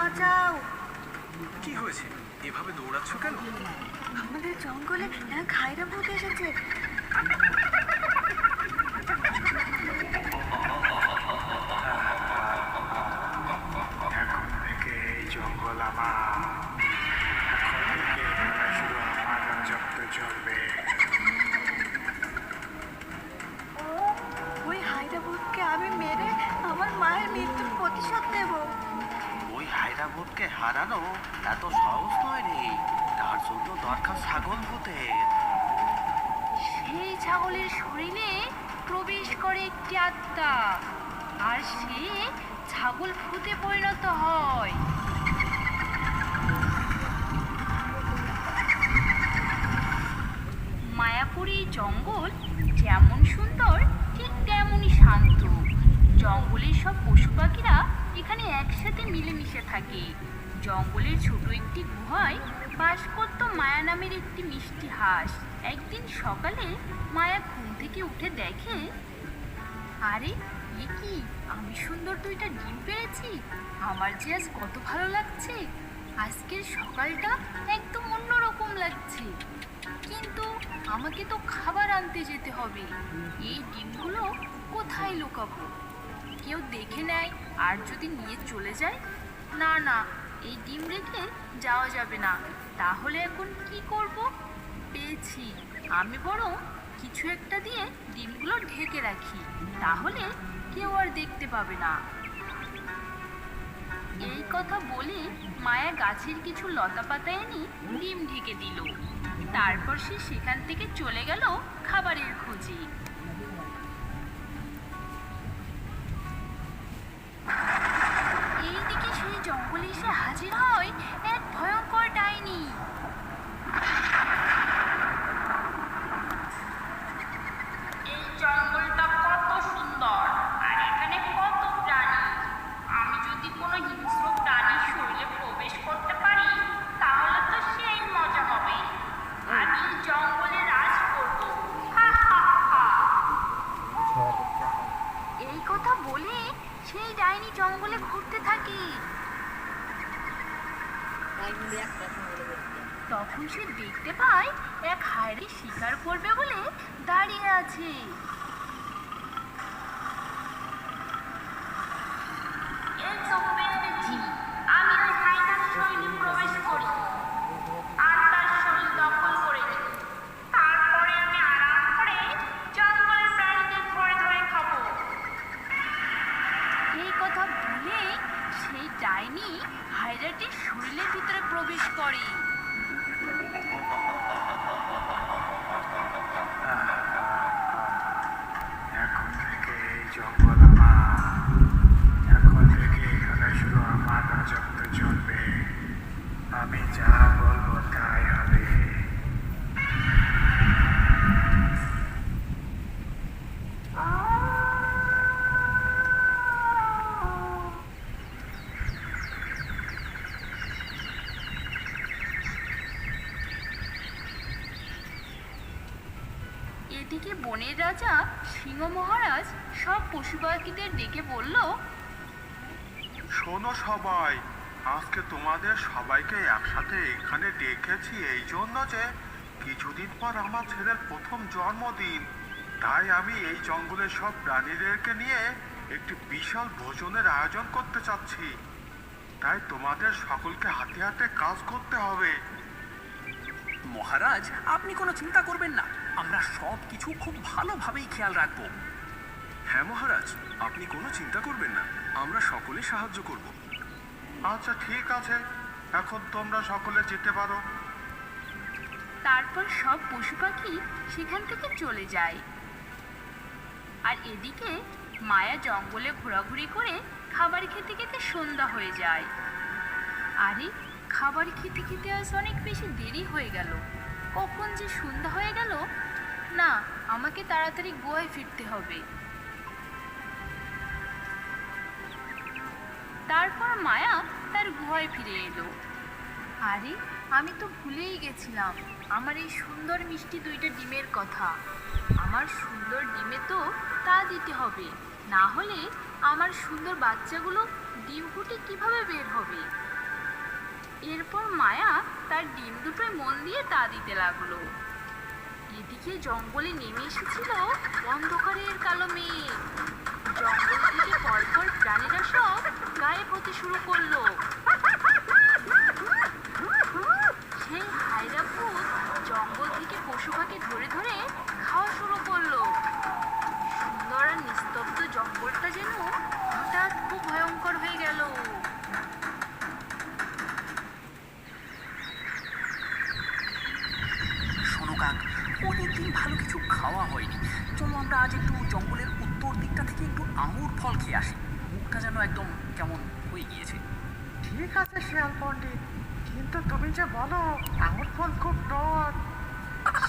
বাঁচাও। কি হয়েছে? এভাবে দৌড়াচ্ছ কেন? আমাদের জঙ্গলে খায়রা ভূত এসেছে। এখন থেকে এই জঙ্গল আমার। এখন থেকে এখানে শুধু আমার রাজত্ব চলবে। ওই হায়রা ভূতকে আমি মেরে আমার মায়ের মৃত্যুর প্রতিশোধ নেব। ওই হায়রা ভূতকে হারানো এত সহজ নয় রে। তার জন্য দরকার ছাগল ভূতের। সেই ছাগলের শরীরে প্রবেশ করে একটি আত্মা, আর সে ছাগল ভূতে পরিণত হয়। মায়াপুরী জঙ্গল যেমন সুন্দর ঠিক তেমনই শান্ত। জঙ্গলের সব পশু পাখিরা এখানে একসাথে মিলেমিশে থাকে। জঙ্গলের ছোট একটি গুহায় বাস করত মায়া নামের একটি মিষ্টি হাঁস। একদিন সকালে মায়া ঘুম থেকে উঠে দেখে, আরে এ কি, আমি সুন্দর দুইটা ডিম পেয়েছি। আমার যে আজ কত ভালো লাগছে। আজকের সকালটা একদম অন্যরকম লাগছে। কিন্তু আমাকে তো খাবার আনতে যেতে হবে। এই ডিমগুলো কোথায় লুকাবো? কেউ দেখে নেয় আর যদি নিয়ে চলে যায়? না না, এই ডিম রেখে যাওয়া যাবে না। তাহলে এখন কি করব? পেয়েছি, আমি বরং কিছু একটা দিয়ে ডিমগুলো ঢেকে রাখি, তাহলে কেউ আর দেখতে পাবে না। এই কথা বলে মায়া গাছের কিছু লতা পাতা এনে ডিম ঢেকে দিল। তারপর সে সেখান থেকে চলে গেল খাবারের খোঁজে। এইদিকে সেই জঙ্গলে এসে হাজির হয় এক ভয়ঙ্কর ডাইনি। এই জঙ্গলটা কত সুন্দর, আর এখানে কত প্রাণী। আমি যদি কোনো হিংস্র প্রাণীর শরীরে প্রবেশ করতে পারি, তাহলে তো সেই মজা হবে। আমি এই জঙ্গলে রাজ করব। হা হা হা। এই কথা বলে সেই ডাইনি জঙ্গলে ঘুরতে থাকে। তখন সে দেখতে পায় এক হায়রে শিকার করবে বলে দাঁড়িয়ে আছে। এই তো পেরেছি, আমি ওই হায়নার শরীরে প্রবেশ করি আর তার শরীর দখল করে নিই। তারপরে আমি আরাম করে জঙ্গলের প্রাণীদের ধরে ধরে খাবো। এই কথা বলে সেই ডাইনি হায়রাটির শরীরের ভিতরে প্রবেশ করে। এখন থেকে এই জঙ্গল আমার। এখন থেকে এখানে শুধু আমার রাজত্ব চলবে। আমি যা বলবো তাই হবে। এদিকে বনের রাজা সিংহ মহারাজ সব পশু পাখিদের ডেকে বলল, শোনো সবাই, আজকে তোমাদের সবাইকে একসাথে এখানে ডেকেছি এই জন্য যে কিছুদিন পর আমার ছেলের প্রথম জন্মদিন। তাই আমি এই জঙ্গলের সব প্রাণীদেরকে নিয়ে একটি বিশাল ভোজনের আয়োজন করতে চাচ্ছি। তাই তোমাদের সকলকে হাতে হাতে কাজ করতে হবে। মহারাজ, আপনি কোনো চিন্তা করবেন না, আমরা সব কিছু খুব ভালোভাবেই খেয়াল রাখবো। হ্যাঁ মহারাজ, আপনি কোনো চিন্তা করবেন না, আমরা সকলে সাহায্য করব। আচ্ছা ঠিক আছে, এখন তোমরা সকলে যেতে পারো। তারপর সব পশু পাখি সেখান থেকে চলে যায়। আর এদিকে মায়া জঙ্গলে ঘোরাঘুরি করে খাবার খেতে খেতে সন্ধ্যা হয়ে যায়। আরে খাবার খেতে খেতে আজ অনেক বেশি দেরি হয়ে গেল। কখন যে সন্ধ্যা হয়ে গেল। না, আমাকে তাড়াতাড়ি গুহায় ফিরতে হবে। তারপর মায়া তার গুহায় ফিরে এলো। আরে আমি তো ভুলেই গেছিলাম আমার এই সুন্দর মিষ্টি দুইটা ডিমের কথা। আমার সুন্দর ডিমে তো তা দিতে হবে, না হলে আমার সুন্দর বাচ্চাগুলো ডিম ফুটে কিভাবে বের হবে। এরপর মায়া তার ডিম দুটোয় মন দিয়ে তা দিতে লাগলো। এদিকে জঙ্গলে নেমে এসেছিল অন্ধকারের কালো মেঘ। জঙ্গল থেকে পরপর প্রাণীরা সব গায়েব হতে শুরু করলো। সেই হায়রা ভূত জঙ্গল থেকে পশু পাখি ধরে ধরে খাওয়া শুরু করলো। সুন্দর আর নিস্তব্ধ জঙ্গলটা যেন হঠাৎ খুব ভয়ঙ্কর হয়ে গেল। শোনো কাক, অনেকদিন ভালো কিছু খাওয়া হয়নি। চলো আমরা আজ একটু জঙ্গলের উত্তর দিকটা থেকে একটু আঙুর ফল খেয়ে আসি। মুখটা যেন একদম কেমন হয়ে গিয়েছে। ঠিক আছে শিয়াল পণ্ডিত, কিন্তু তুমি যে বলো আঙুর ফল খুব টক।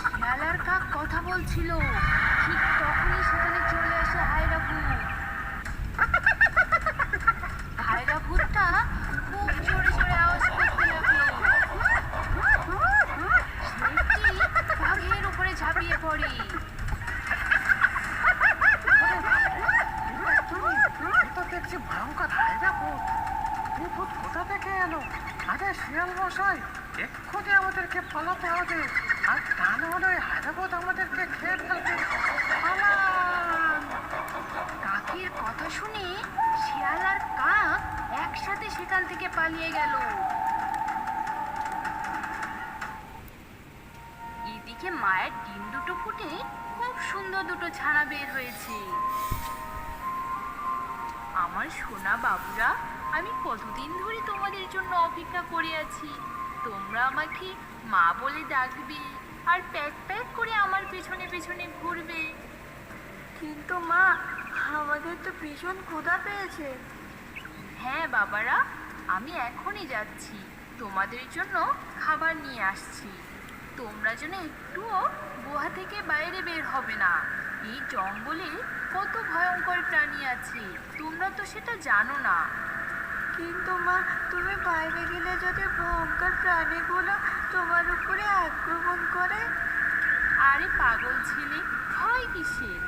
শিয়ালার কাক কথা বলছিল, ঠিক তখনই সেখানে চলে আসে হায়রা ভূত। হায়রা ভূতটা খুব জোরে জোরে আওয়াজ করতে লাগলো। সে একটি বাঘের উপরে ঝাঁপিয়ে পড়ে। তো দেখছি ভয়ঙ্কর হায়রা ভূত। এই ভূত কোথা থেকে এলো? আরে শিয়াল মশাই, এক্ষুনি আমাদেরকে পালাতে হবে, আর তা না হলে ওই হায়রা ভূত আমাদেরকে খেয়ে ফেলবে। পালান! কাকের কথা শুনে শিয়াল আর কাক একসাথে সেখান থেকে পালিয়ে গেল। এদিকে মায়ের ডিম দুটো ফুটে খুব সুন্দর দুটো ছানা বের হয়েছে। আমার সোনা বাবুরা, আমি কতদিন ধরে তোমাদের জন্য অপেক্ষা করে আছি। তোমরা আমাকে মা বলে ডাকবে আর প্যাক প্যাক করে আমার পেছনে পেছনে ঘুরবে। কিন্তু মা, আমাদের তো ভীষণ ক্ষুধা পেয়েছে। হ্যাঁ বাবারা, আমি এখনই যাচ্ছি, তোমাদের জন্য খাবার নিয়ে আসছি। তোমরা যেন একটুও গুহা থেকে বাইরে বের হবে না। এই জঙ্গলে কত ভয়ঙ্কর প্রাণী আছে, তোমরা তো সেটা জানো না। কিন্তু মা, তুমি বাইরে গেলে যদি ভয়ঙ্কর প্রাণীগুলো তোমার উপরে আক্রমণ করে? আরে পাগল ছেলে, ভয় কিসের?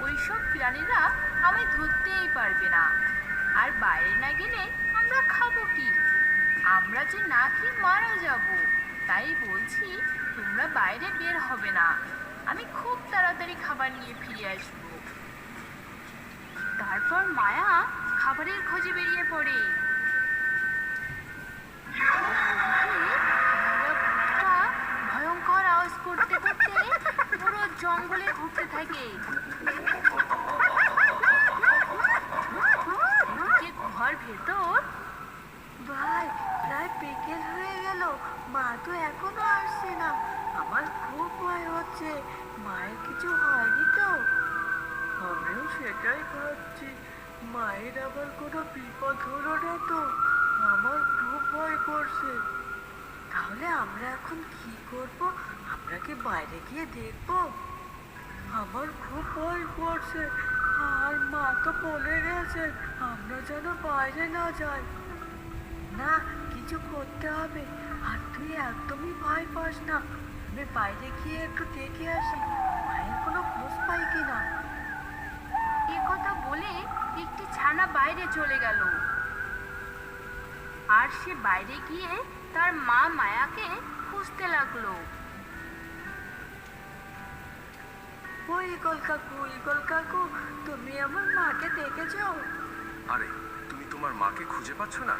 ওইসব প্রাণীরা আমায় ধরতেই পারবে না। আর বাইরে না গেলে আমরা খাবো কি? আমরা যে না খেয়ে মারা যাব। তাই বলছি, তোমরা বাইরে বের হবে না। আমি খুব তাড়াতাড়ি খাবার নিয়ে ফিরে আসবো। তারপর মায়া খাবারের খোঁজে বেরিয়ে পড়ে। ভূতটা ভয়ঙ্কর আওয়াজ করতে করতে পুরো জঙ্গলে ঘুরতে থাকে। এদিকে গুহার ভেতর ভাই, প্রায় বিকেল হয়ে গেল, মা তো এখনো আসছে না। আমার খুব ভয় হচ্ছে, মায়ের কিছু হয়নি তো? আমিও সেটাই ভাবছি, মায়ের আবার কোনো বিপদ হলো না তো? আমার খুব ভয় করছে। তাহলে আমরা এখন কি করব? আমরা কি বাইরে গিয়ে দেখবো? আমার খুব ভয় করছে, আর মা তো বলে গেছে আমরা যেন বাইরে না যাই। না, কিছু করতে হবে। আর তুই একদমই ভয় পাস না, আমি বাইরে গিয়ে একটু দেখে আসি মায়ের কোনো খোঁজ পাই কিনা। এ কথা বলে একটি ছানা বাইরে চলে গেল। আর সে বাইরে গিয়ে তার মা মায়াকে খুঁজতে লাগলো। ওই ইগল কাকু, তুমি আমার মাকে দেখেছো? আরে, তুমি তোমার মাকে খুঁজে পাচ্ছ না?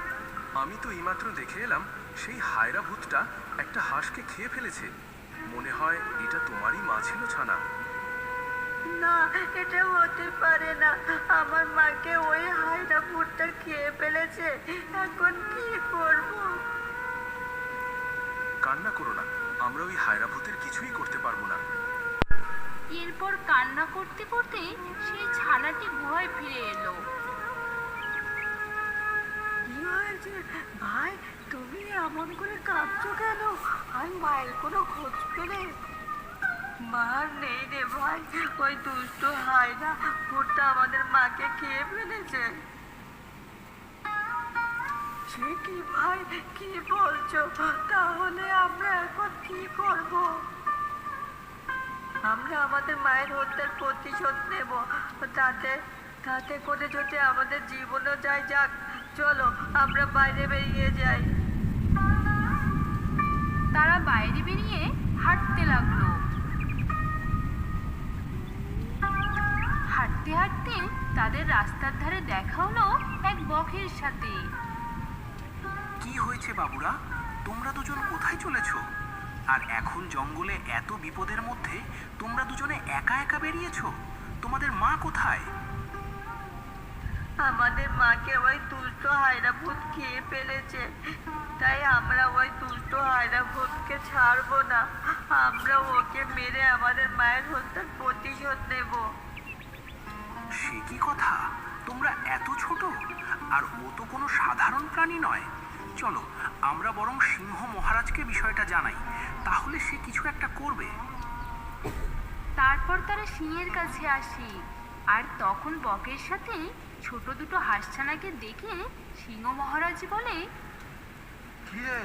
আমি তো এইমাত্র দেখে এলাম সেই হায়রা ভূতটা একটা হাঁসকে খেয়ে ফেলেছে। মনে হয় এটা তোমারই মা ছিল ছানা। না, এটা হতে পারে না। আমার মাকে ওই হায়রা ভূতটা খেয়ে ফেলেছে। এখন কি করব? কান্না করো না, আমরা ওই হায়রা ভূতের কিছুই করতে পারবো না। এরপর কান্না করতে করতে সেই ছানাটি গুহায় ফিরে এলো। কি হয়েছে ভাই, তুমি এমন করে কাঁদছো কেন? আর মায়ের কোনো খোঁজ পেলে? মার নেই রে ভাই, ওই দুষ্ট হায়না ভূতটা আমাদের মাকে খেয়ে ফেলেছে। সে কি ভাই, কি বলছো? তাহলে আমরা এখন কি করব? আমরা আমাদের মায়ের হত্যার প্রতিশোধ নেব, তাতে করে যদি আমাদের জীবনও যায় যাক। চলো আমরা বাইরে বেরিয়ে যাই। তারা বাইরে বেরিয়ে হাঁটতে লাগলো। হাঁটতে হাঁটতে তাদের রাস্তার ধারে দেখা হলো এক বকের সাথে। কি হয়েছে বাবুরা, তোমরা দুজন কোথায় চলেছো? আর এখন জঙ্গলে এত বিপদের মধ্যে তোমরা দুজনে একা একা বেরিয়েছো? তোমাদের মা কোথায়? আমাদের মাকে ওই দুষ্ট হায়রা ভূত খেয়ে ফেলেছে, তাই আমরা ওই দুষ্ট হায়রা ভূতকে ছাড়বো না। আমরা ওকে মেরে আমাদের মায়ের হত্যার প্রতিশোধ নেব। সে কি কথা, তোমরা এত ছোট? আর ও তো কোনো সাধারণ প্রাণী নয়। চলো আমরা বরং সিংহ মহারাজকে বিষয়টা জানাই, তাহলে সে কিছু একটা করবে। তারপর তারা সিংহের কাছে আসে, আর তখন বকের সাথে ছোট দুটো হাঁসছানাকে দেখে সিংহ মহারাজ বলে, কি রে,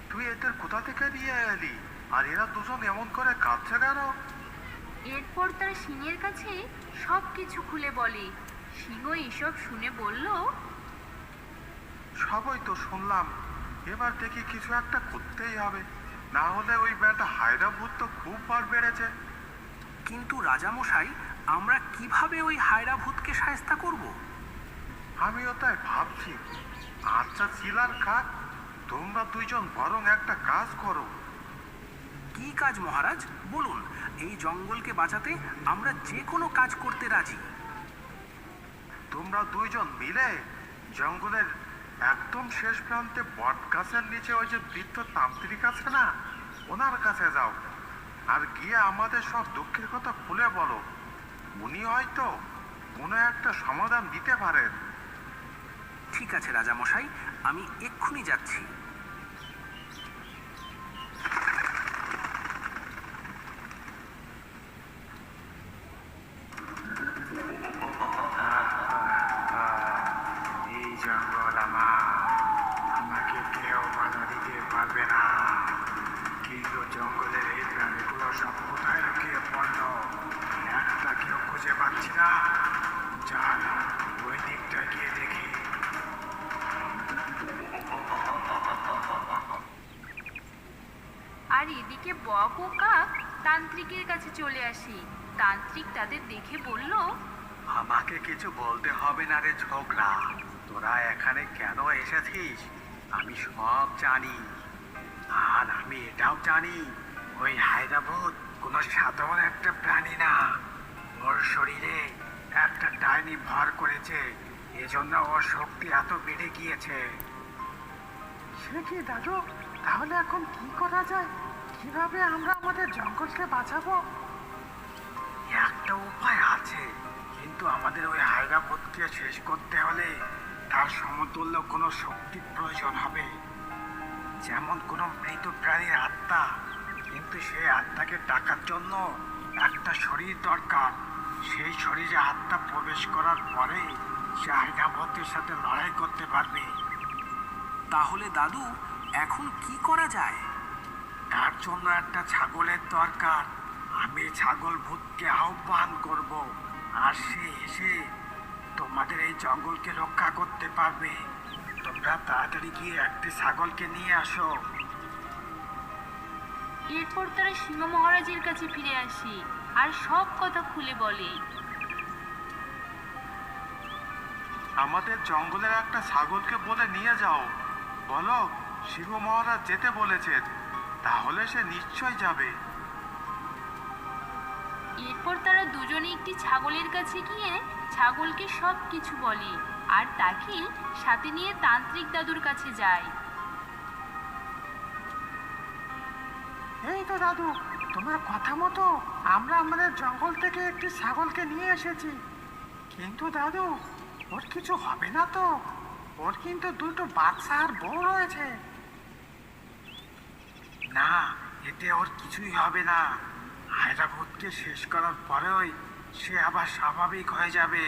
তুই এদের কোথা থেকে নিয়ে এলি? আর এরা দুজন এমন করে কাঁদছে কেন? এরপর তারা সিংহের কাছে সব কিছু খুলে বলে। সিংহ এসব শুনে বলল, সবই তো শুনলাম, এবার দেখি কিছু একটা করতেই হবে, না হলে ওই বেটা হায়রা ভূত তো খুব বার বেড়েছে। কিন্তু রাজামশাই, আমরা কিভাবে ওই হায়রা ভূতকে শায়েস্তা করব? আমিও তাই ভাবছি। আচ্ছা চিলার কাক, তোমরা দুইজন বরং একটা কাজ করো। কি কাজ মহারাজ, বলুন। এই জঙ্গলকে বাঁচাতে আমরা যে কোনো কাজ করতে রাজি। তোমরা দুইজন মিলে জঙ্গলের একদম শেষ প্রান্তে বট গাছের নিচে ওই যে বৃদ্ধ তান্ত্রিক আছে না, ওনার কাছে যাও। আর গিয়ে আমাদের সব দুঃখের কথা খুলে বলো। উনি হয়তো কোনো একটা সমাধান দিতে পারেন। ঠিক আছে রাজামশাই, আমি এক্ষুনি যাচ্ছি। এই জঙ্গল আমার, আমাকে কেউ বাধা দিতে পারবে না। কিন্তু জঙ্গলের এই প্রাণীগুলো সব কোথায় লুকিয়ে পড়লো, একটা কেউ খুঁজে পাচ্ছি না। চল ওই দিকটা গিয়ে দেখি। আর এদিকে বক ও কাক তান্ত্রিকের কাছে চলে আসে। তান্ত্রিক তাদের দেখে বলল, আমাকে কিছু বলতে হবে না রে ছোকরা, তোরা এখানে কেন এসেছিস আমি সব জানি। আর আমি এটাও জানি, ওই হায়দ্রাবাদ কোনো সাধারণ একটা প্রাণী না। ওর শরীরে একটা ডাইনি ভর করেছে, এজন্য ওর শক্তি এত বেড়ে গিয়েছে। সে কি দাদু, তাহলে এখন কি করা যায়? কিভাবে আমরা আমাদের জঙ্গলকে বাঁচাবো? একটা উপায় আছে, কিন্তু আমাদের ওই হায়দ্রাবাদকে শেষ করতে হলে তার সমতুল্য কোনো শক্তির প্রয়োজন হবে। যেমন কোনো মৃত প্রাণীর আত্মা, কিন্তু সেই আত্মাকে ডাকার জন্য একটা শরীর দরকার। সেই শরীরে আত্মা প্রবেশ করার পরে সে হায়দ্রাবাদের সাথে লড়াই করতে পারবে। তাহলে দাদু, এখন কি করা যায়? তার জন্য একটা ছাগলের দরকার। আমি ছাগল ভূতকে আহ্বান করব, আর সে এসে তোমাদের এই জঙ্গলকে রক্ষা করতে পারবে। তোমরা তাড়াতাড়ি গিয়ে একটি ছাগলকে নিয়ে আসো। এরপর তারা সিংহ মহারাজের কাছে ফিরে আসে আর সব কথা খুলে বলে। আমাদের জঙ্গলের একটা ছাগলকে বলে নিয়ে যাও। বলো সিংহ মহারাজ যেতে বলেছেন, তাহলে সে নিশ্চয় যাবে। এরপর তারা দুজনে একটি ছাগলের কাছে গিয়ে ছাগলকে সব কিছু বলে, আর তাকে সাথে নিয়ে তান্ত্রিক দাদুর কাছে যায়। এই তো দাদু, তোমার কথা মতো আমরা আমাদের জঙ্গল থেকে একটি ছাগলকে নিয়ে এসেছি। কিন্তু দাদু, ওর কিছু হবে না তো? ওর কিন্তু দুটো বাচ্চা আর বউ রয়েছে। না, এতে ওর কিছুই হবে না। হায়দ্রাবাদকে শেষ করার পরেই সে আবার স্বাভাবিক হয়ে যাবে।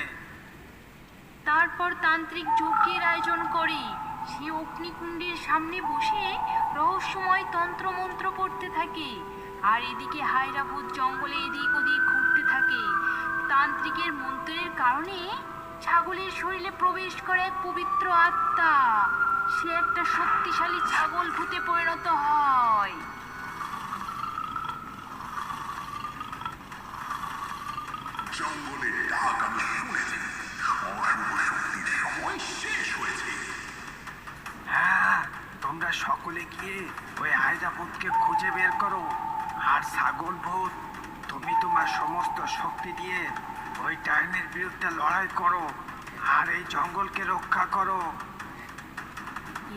তারপর তান্ত্রিক যজ্ঞের আয়োজন করে। সে অগ্নিকুণ্ডের সামনে বসে রহস্যময় তন্ত্রমন্ত্র পড়তে থাকে, আর এদিকে হায়দ্রাবাদ জঙ্গলে এদিক ওদিক ঘুরতে থাকে। তান্ত্রিকের মন্ত্রের কারণে ছাগলের শরীরে প্রবেশ করে এক পবিত্র আত্মা। সে একটা শক্তিশালী ছাগল ভূতে পরিণত হয়। জঙ্গলের ডাক আমি শুনেছি, অশুভ শক্তির সময় শেষ হয়েছে। হ্যাঁ, তোমরা সকলে গিয়ে ওই আয়রা ভূতকে খুঁজে বের করো। আর ছাগল ভূত, তুমি তোমার সমস্ত শক্তি দিয়ে ওই ডাইনির বিরুদ্ধে লড়াই করো আর এই জঙ্গলকে রক্ষা করো।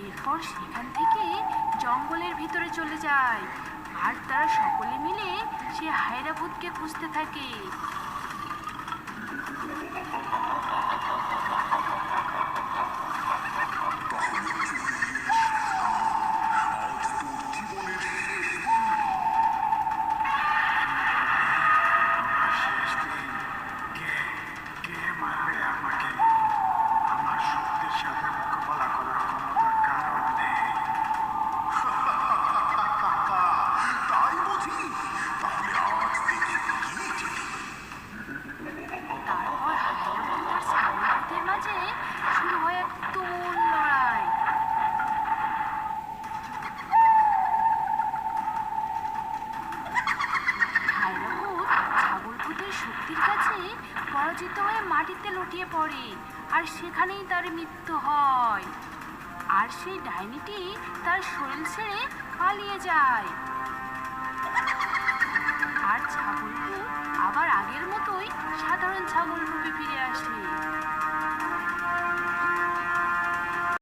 এরপর সেখান থেকে জঙ্গলের ভিতরে চলে যায় আর তারা সকলে মিলে সে হায়রা ভূতকে খুঁজতে থাকে। আজ তোর জীবনের শেষ দিন। আমার শেষ দিন। কে কে মারবে আমাকে? আমার শক্তির সাথে মোকাবেলা করার ক্ষমতা কারণ নেই। তাই বুঝি? তাহলে আজ দেখি কি জিতি। তারপর হায়রা ভূত আর ছাগল ভূতের মাঝে শুরু হয় এক তুমুল লড়াই। হায়রা ভূত ছাগল ভূতের শক্তির কাছে পরাজিত হয়ে মাটিতে লুটিয়ে পড়ে আর সেখানেই তার মৃত্যু হয়। আর সেই ডাইনিটি তার শরীর ছেড়ে পালিয়ে যায়। আর ছাগল ভূত আবার আগের মতোই সাধারণ ছাগল রূপে ফিরে আসে।